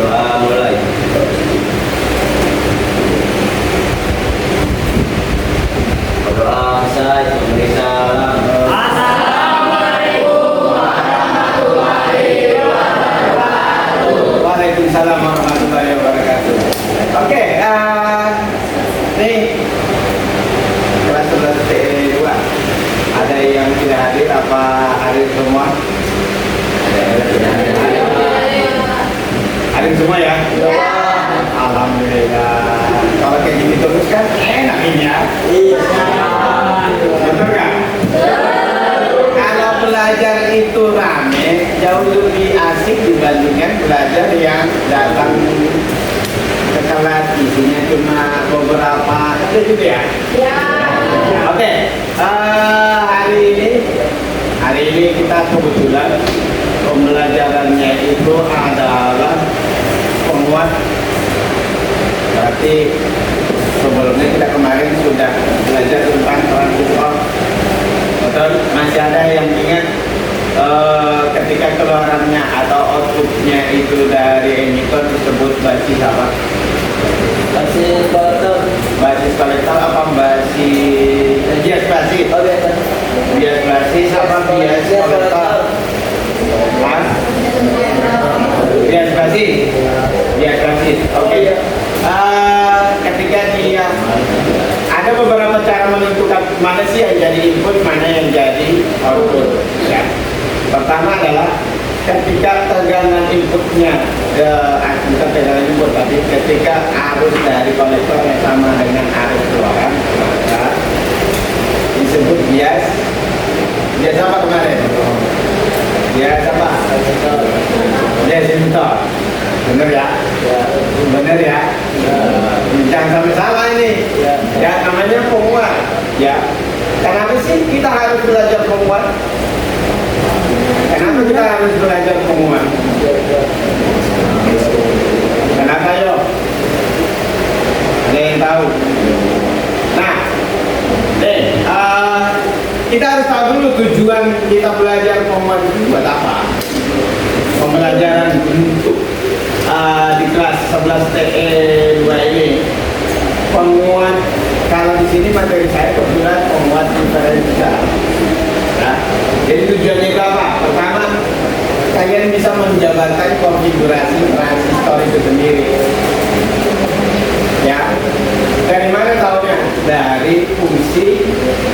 Doa mulai. Berdoa selesai, memberi salam. Waalaikumsalam warahmatullahi wabarakatuh. Oke, nih kelas 11 TE 2. Ada yang tidak hadir apa hadir semua? Hadir semua ya? Alhamdulillah. Kalau kayak gini terus kan enak ini ya? Iya. Betul nggak? Kalau belajar itu rame, jauh lebih asik dibandingkan belajar yang datang ke kelas isinya cuma beberapa itu gitu ya? Ya. Oke, hari ini kita kebetulan pembelajarannya itu adalah penguat. Berarti sebelumnya kita kemarin sudah belajar tentang transistor. Betul? Masih ada yang ingat ketika keluarannya atau outputnya itu dari emitter disebut basis apa? Basis kolektor. Basis kolektor apa basis bias basis? Oh, biasa. Bias basis apa bias kolektor? Mas? Bias basis. Bias basis. Oke. Ketika dia ada beberapa cara menentukan mana sih yang jadi input, mana yang jadi output. Ya. Pertama adalah ketika tegangan inputnya bukan tegangan input, tapi ketika arus dari kolektor yang sama dengan arus keluaran, maka disebut bias. Bias apa kemarin? Bias apa? Bias emitter. Bener ya? Bener ya? Jangan sampai salah ini. Ya, namanya penguat. Ya. Kenapa sih kita harus belajar penguat? Kenapa kita harus belajar penguat? Kenapa yo? Ada yang tahu? Nah, kita harus tahu dulu tujuan kita belajar penguat itu buat apa? Pembelajaran untuk di kelas 11 TE 2 ini penguat. Kalau di sini materi saya kebetulan penguat diferensial. Nah, jadi tujuannya itu apa? Pertama, kalian bisa menjabarkan konfigurasi transistor itu sendiri. Ya, dari mana tahunya? Dari fungsi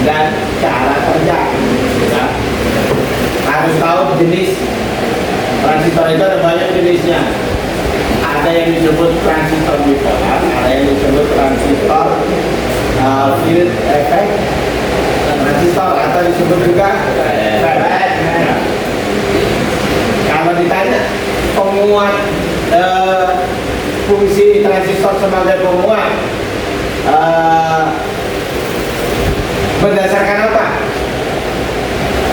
dan cara kerja. Ya. Harus tahu jenis transistor itu ada banyak jenisnya. Ada yang disebut transistor bipolar, ada yang disebut transistor field effect transistor, atau disebut juga FET. Kalau ditanya penguat, fungsi transistor sebagai penguat berdasarkan apa?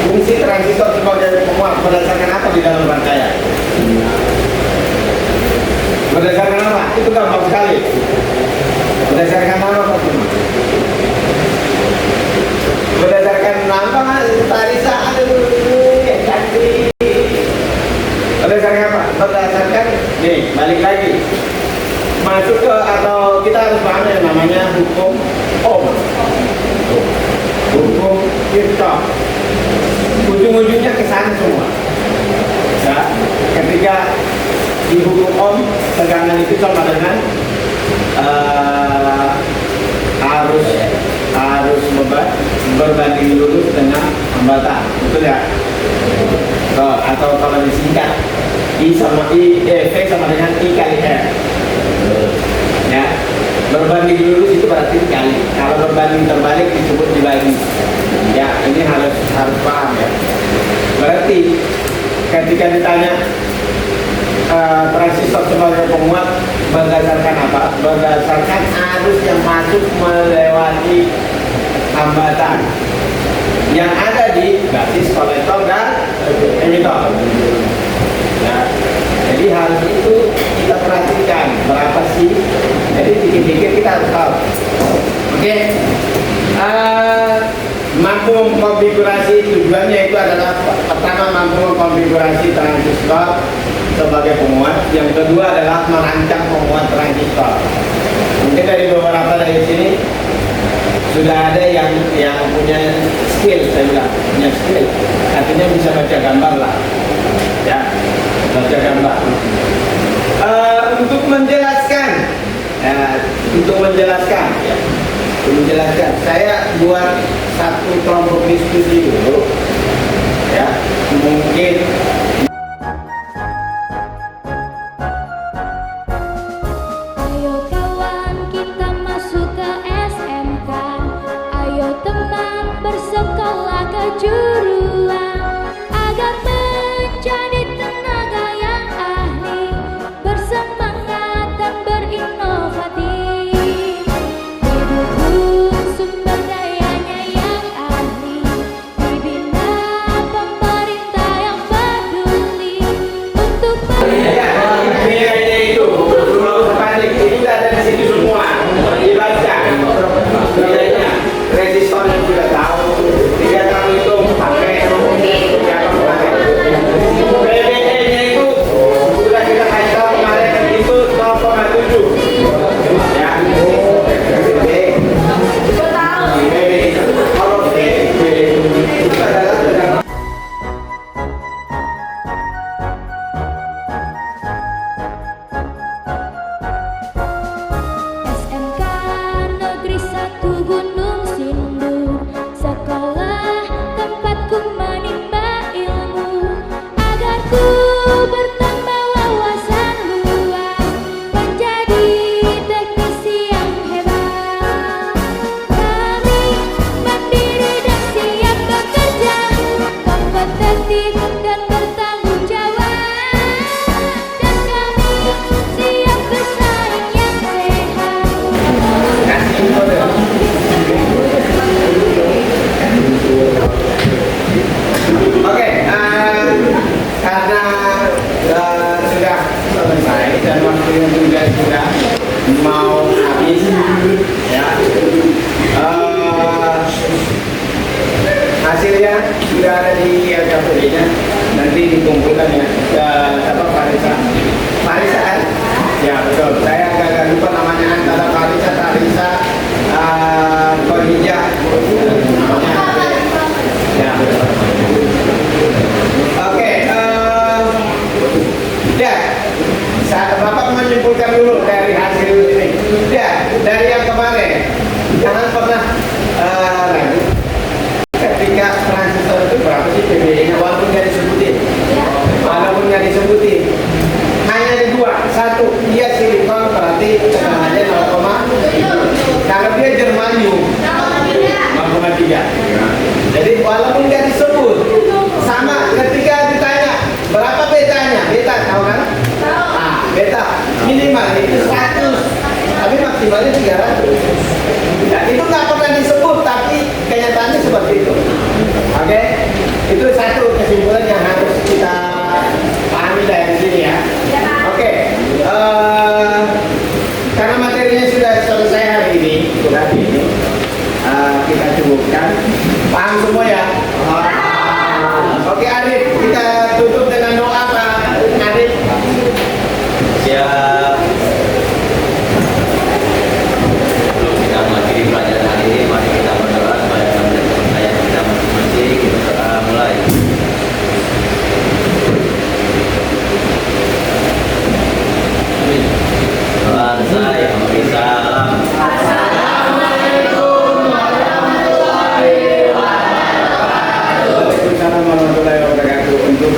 Fungsi transistor sebagai penguat berdasarkan apa di dalam rangkaian? Berdasarkan apa? Itu gampang sekali. Berdasarkan apa, Pak? Berdasarkan apa? Tadi saat itu ya cantik. Berdasarkan apa? Berdasarkan, nih balik lagi. Masuk ke, atau kita harus paham yang namanya hukum Ohm. Hukum Kirchhoff. Ujung-ujungnya ke sana semua. Ya, ketika di hukum Ohm, tegangan itu sama dengan arus berbanding lurus dengan hambatan, betul ya? Atau kalau disingkat V sama dengan I kali R. Ya, berbanding lurus itu berarti dikali. Kalau berbanding terbalik disebut dibagi. Ya, ini harus paham ya. Berarti ketika ditanya transistor sebagai penguat berdasarkan apa? Berdasarkan arus yang masuk melewati hambatan yang ada di basis kolektor dan emitter. Nah, jadi hal itu kita perhatikan berapa sih. Jadi dikit-dikit kita harus tahu. Oke. Mampu mengkonfigurasi, tujuannya itu adalah pertama mampu mengkonfigurasi transistor sebagai pemuat. Yang kedua adalah merancang pemuat transitor. Mungkin dari beberapa dari sini sudah ada yang punya skill, saya bilang punya skill, artinya bisa baca gambar lah, ya, baca gambar. Untuk menjelaskan, saya buat satu kelompok diskusi dulu, ya, mungkin. Ayo kawan kita masuk ke SMK, ayo teman bersekolah kejuruan, agar menjadi tenaga yang ahli, bersemangat dan berinovatif, didukung sumber dayanya yang ahli, dibina pemerintah yang peduli untuk Nilainya itu belum balik, itu sudah ada di situ semua, dibaca nilainya. Resistor yang sudah tahu, 3 tahun itu pakai PBE-nya itu sudah kita kasih tahu kemarin, itu 0,7 ya. Kalau PBE itu adalah SMK Negeri 1 Gunung Sindur, sekolah tempatku menimba ilmu, agar ku bertambah wawasan luas, menjadi teknisi yang hebat. Kami mandiri dan siap bekerja, kompetitif dan bertanggung jawab, dan kami siap bersaing yang sehat. Oke, karena sudah selesai dan waktunya juga sudah mau habis, ya. Hasilnya sudah ada di LKPD-nya, nanti dikumpulkan ya. Apa Farisa? Farisa kan? Ya betul. Saya agak lupa namanya, antara Farisa, Tarisa, Khadijah. Namanya ya. Oke, ya, Bapak menyimpulkan dulu dari hasil ini. Ya, dari yang kemarin, jangan pernah ragu ketika transistor itu berapa sih PBE-nya, walaupun nggak disebutin, hanya ada 2. Satu, dia silikon, berarti tegangannya 0,7. Kalau dia germanium 0,3. Jadi walaupun nggak disebut, sama ketika ditanya berapa betanya, beta tahu kan? Beta minimal itu 100, tapi maksimalnya 300. Dan itu nggak pernah disebut, tapi kenyataannya seperti itu. Oke, itu satu kesimpulan yang harus kita pahami dari sini ya. Oke, karena materinya sudah selesai hari ini, kita cukupkan. Paham semua ya? Oke, Arif, kita tutup dengan doa Pak Arif. Siap. Sebelum kita mengakhiri pelajaran hari ini, mari kita berdoa supaya kepercayaan kita masing-masing. Kita mulai. Amin. Tuhan saya memberi salam. Waalaikumsalam warahmatullahi wabarakatuh. Untuk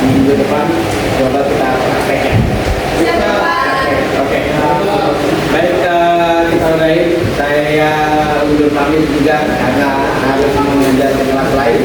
minggu depan coba kita praktekkan. Oke. Baik, kita udahin. Saya undur pamit juga karena harus mengejar kelas lain.